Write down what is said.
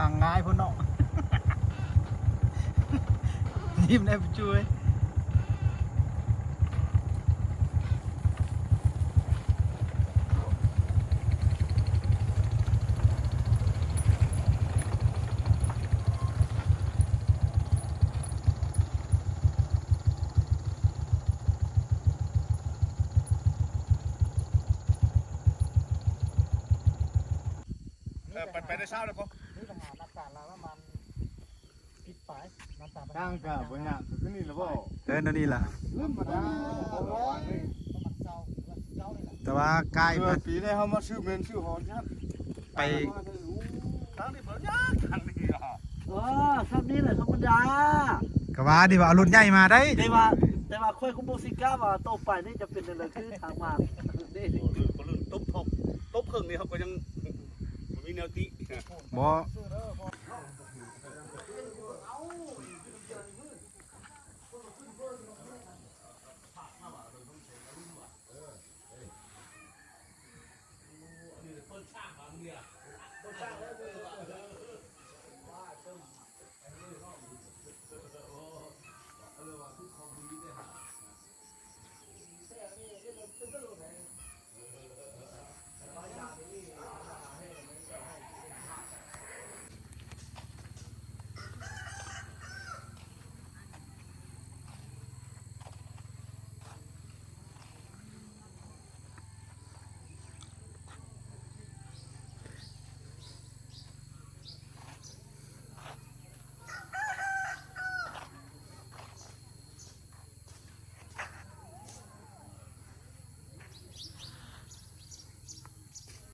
างง่ายพุ่นเนาะยิ้มได้ช่วยไปได้เช้าเลยปะ นี่ปัญหาน้ำตาลเราแล้วมันผิดไปน้ำตาล ทางกับปัญญาคือนี่หรือเปล่า นั่นนี่ล่ะ ลืมมาได้ แต่ว่ากาย เมื่ มั อน ปีนี้เขามาซื้อเมนซื้อหอนครับ ไป ทางนี้เปิดยากทางนี้อ่ะ ครับนี่แหละธรรมดา ก็ว่าดีว่าเอารุ่นใหญ่มาได้ แต่ว่าค่อยคุมโบซิก้าว่าโตไปนี่จะเป็นอะไรคือทางมานี่ คนลื่นตุ๊บทบตุ๊บครึ่งนี่เขาก็ยังมีแนวตี บ่ ต้นช่างบางเนี่ยต้นช่างแล้ว